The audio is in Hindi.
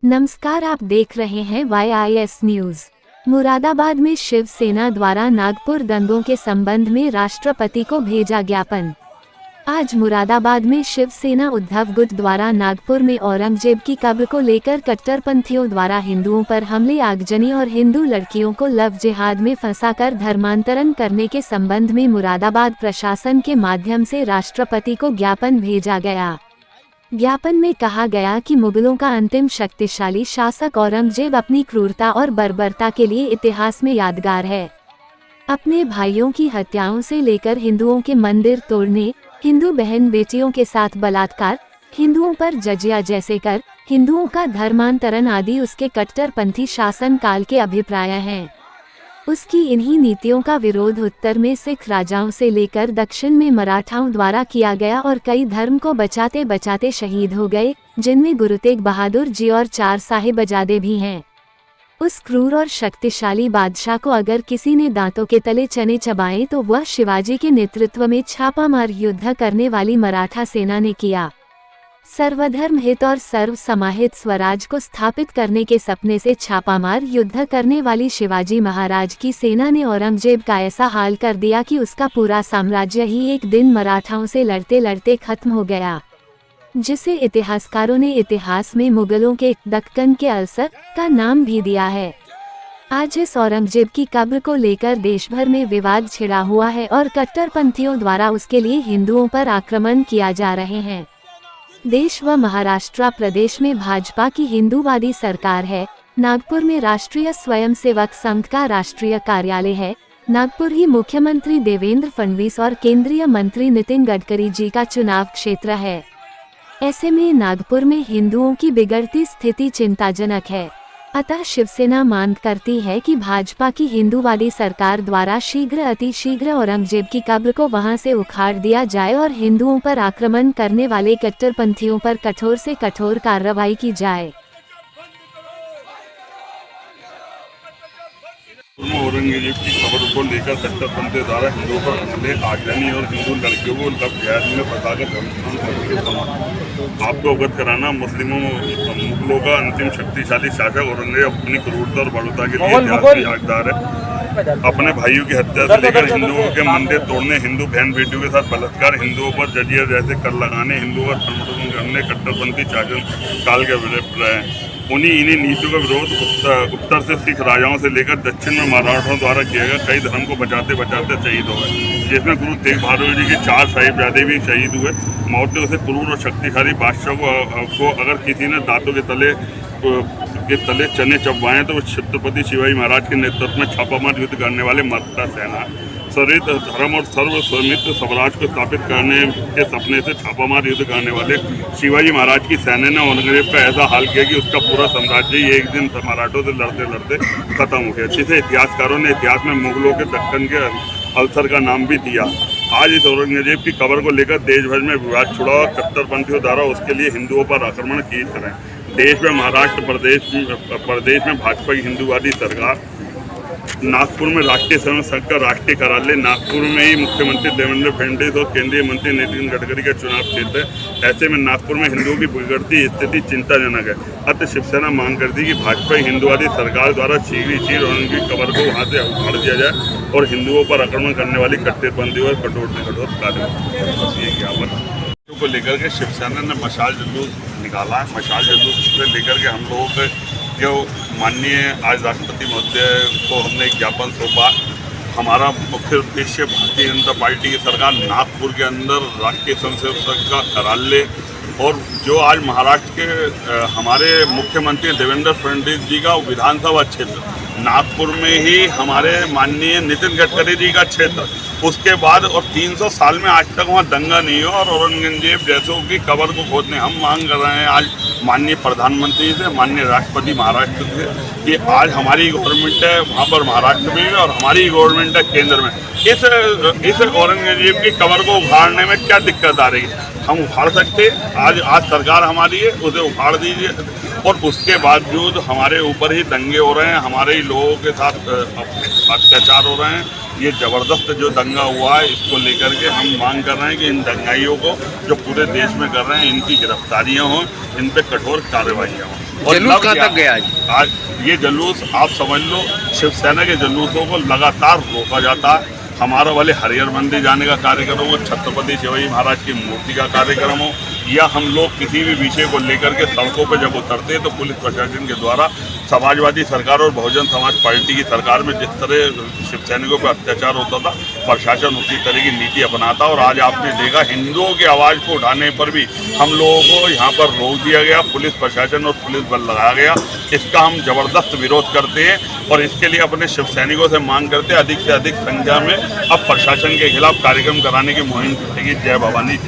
नमस्कार, आप देख रहे हैं YIS न्यूज। मुरादाबाद में शिवसेना द्वारा नागपुर दंगों के संबंध में राष्ट्रपति को भेजा ज्ञापन। आज मुरादाबाद में शिवसेना उद्धव गुट द्वारा नागपुर में औरंगजेब की कब्र को लेकर कट्टरपंथियों द्वारा हिंदुओं पर हमले, आगजनी और हिंदू लड़कियों को लव जिहाद में फंसाकर धर्मांतरण करने के संबंध में मुरादाबाद प्रशासन के माध्यम से राष्ट्रपति को ज्ञापन भेजा गया। ज्ञापन में कहा गया कि मुगलों का अंतिम शक्तिशाली शासक औरंगजेब अपनी क्रूरता और बर्बरता के लिए इतिहास में यादगार है। अपने भाइयों की हत्याओं से लेकर हिंदुओं के मंदिर तोड़ने, हिंदू बहन बेटियों के साथ बलात्कार, हिंदुओं पर जजिया जैसे कर, हिंदुओं का धर्मांतरण आदि उसके कट्टरपंथी शासन काल के अभिप्राय हैं। उसकी इन्हीं नीतियों का विरोध उत्तर में सिख राजाओं से लेकर दक्षिण में मराठाओं द्वारा किया गया और कई धर्म को बचाते बचाते शहीद हो गए, जिनमें गुरु तेग बहादुर जी और 4 साहिबजादे भी हैं। उस क्रूर और शक्तिशाली बादशाह को अगर किसी ने दांतों के तले चने चबाए तो वह शिवाजी के नेतृत्व में छापामार युद्ध करने वाली मराठा सेना ने किया। सर्वधर्म हित और सर्व समाहित स्वराज को स्थापित करने के सपने से छापामार युद्ध करने वाली शिवाजी महाराज की सेना ने औरंगजेब का ऐसा हाल कर दिया कि उसका पूरा साम्राज्य ही एक दिन मराठाओं से लड़ते लड़ते खत्म हो गया, जिसे इतिहासकारों ने इतिहास में मुगलों के दक्कन के अल्सर का नाम भी दिया है। आज इस औरंगजेब की कब्र को लेकर देश भर में विवाद छिड़ा हुआ है और कट्टरपंथियों द्वारा उसके लिए हिंदुओं पर आक्रमण किया जा रहे हैं। देश व महाराष्ट्र प्रदेश में भाजपा की हिंदूवादी सरकार है। नागपुर में राष्ट्रीय स्वयंसेवक संघ का राष्ट्रीय कार्यालय है। नागपुर ही मुख्यमंत्री देवेंद्र फडणवीस और केंद्रीय मंत्री नितिन गडकरी जी का चुनाव क्षेत्र है। ऐसे में नागपुर में हिंदुओं की बिगड़ती स्थिति चिंताजनक है। अतः शिवसेना मांग करती है कि भाजपा की हिंदूवादी सरकार द्वारा अतिशीघ्र औरंगजेब की कब्र को वहां से उखाड़ दिया जाए और हिंदुओं पर आक्रमण करने वाले कट्टरपंथियों पर कठोर से कठोर कार्रवाई की जाए। औरंगजेब की खबर को लेकर कट्टरपंथी द्वारा हिंदुओं पर हमले, आगजनी और हिंदू लड़कियों को लव जिहाद में फंसाकर धर्मांतरण करने के संबंध आपको अवगत कराना। मुगलों का अंतिम शक्तिशाली शासक औरंगजेब अपनी क्रूरता और बड़ुता के लिए इतिहास में यादगार है। अपने भाइयों की हत्या से लेकर हिंदुओं के मंदिर तोड़ने, हिंदू बहन बेटियों के साथ बलात्कार, हिंदुओं पर जजिया जैसे कर लगाने, हिंदुओं का धर्मांतरण करने कट्टरपंथी शासन काल के विरुद्ध है। इन्हीं नीतियों का विरोध उत्तर से सिख राजाओं से लेकर दक्षिण में मराठाओं द्वारा किया गया। कई धर्म को बचाते बचाते शहीद हो गए, जिसमें गुरु तेग बहादुर जी के 4 साहिबजादे भी शहीद हुए। मौतें से क्रूर और शक्तिशाली बादशाह को अगर किसी ने दांतों के तले चने चबवाए तो छत्रपति शिवाजी महाराज के नेतृत्व में छापामार युद्ध करने वाले मराठा सेना सरित धर्म और सर्वस्वामित्व स्वराज को स्थापित करने के सपने से छापामार युद्ध करने वाले शिवाजी महाराज की सेना ने औरंगजेब का ऐसा हाल किया कि उसका पूरा साम्राज्य ही एक दिन मराठों से लड़ते लड़ते खत्म हो गया, जिसे इतिहासकारों ने इतिहास में मुगलों के दक्कन के अल्सर का नाम भी दिया। आज इस औरंगजेब की कब्र को लेकर देश भर में विवाद छुड़ा और कट्टरपंथियों द्वारा उसके लिए हिंदुओं पर आक्रमण किए जा रहे हैं। देश में महाराष्ट्र प्रदेश में भाजपा की हिंदूवादी सरकार, नागपुर में राष्ट्रीय स्वयंसेवक संघ का राष्ट्रीय कार्यालय, नागपुर में ही मुख्यमंत्री देवेंद्र फडणवीस और केंद्रीय मंत्री नितिन गडकरी का चुनाव क्षेत्र है। ऐसे में नागपुर में हिंदुओं की बिगड़ती स्थिति चिंताजनक है। अतः शिवसेना मांग करती कि भाजपा हिंदूवादी सरकार द्वारा शीघ्र उनकी कब्र को वहां से उखाड़ दिया जाए और हिंदुओं पर आक्रमण करने वाली कट्टरपंथी और कठोर से कठोर कार्रवाई को लेकर के शिवसेना ने मशाल जुलूस निकाला है। मशाल जुलूस से लेकर के हम लोगों के जो माननीय आज राष्ट्रपति महोदय को हमने एक ज्ञापन सौंपा। हमारा मुख्य उद्देश्य भारतीय जनता पार्टी की सरकार नागपुर के अंदर राष्ट्रीय स्वयंसेवक संघ का कार्यालय और जो आज महाराष्ट्र के हमारे मुख्यमंत्री देवेंद्र फडणवीस जी का विधानसभा क्षेत्र नागपुर में ही हमारे माननीय नितिन गडकरी जी का क्षेत्र, उसके बाद और 300 साल में आज तक वहाँ दंगा नहीं हुआ और औरंगजेब जैसों की कब्र को खोदने हम मांग कर रहे हैं आज माननीय प्रधानमंत्री से, माननीय राष्ट्रपति महाराष्ट्र से कि आज हमारी गवर्नमेंट है वहाँ पर महाराष्ट्र में और हमारी गवर्नमेंट है केंद्र में। इस औरंगजेब की कब्र को उखाड़ने में क्या दिक्कत आ रही है? हम उखाड़ सकते, आज सरकार हमारी है, उसे उखाड़ दीजिए। और उसके बावजूद हमारे ऊपर ही दंगे हो रहे हैं, हमारे ही लोगों के साथ अत्याचार हो रहे हैं। ये ज़बरदस्त जो दंगा हुआ है इसको लेकर के हम मांग कर रहे हैं कि इन दंगाइयों को जो पूरे देश में कर रहे हैं इनकी गिरफ्तारियां हों, इन पे कठोर कार्रवाइयाँ हों। और जलूस कहाँ तक गया आज ये जुलूस आप समझ लो, शिवसेना के जुलूसों को लगातार रोका जाता है। हमारा भले हरिहर मंदिर जाने का कार्यक्रम हो, छत्रपति शिवाजी महाराज की मूर्ति का कार्यक्रम हो, या हम लोग किसी भी विषय को लेकर के सड़कों पर जब उतरते हैं तो पुलिस प्रशासन के द्वारा समाजवादी सरकार और बहुजन समाज पार्टी की सरकार में जिस तरह शिव सैनिकों पर अत्याचार होता था, प्रशासन उसी तरह की नीति अपनाता। और आज आपने देखा हिंदुओं की आवाज़ को उठाने पर भी हम लोगों को यहाँ पर रोक दिया गया, पुलिस प्रशासन और पुलिस बल लगाया गया। इसका हम जबरदस्त विरोध करते हैं और इसके लिए अपने शिव सैनिकों से मांग करते हैं अधिक से अधिक संख्या में अब प्रशासन के खिलाफ कार्यक्रम कराने की मुहिम चलाएगी। जय भवानी।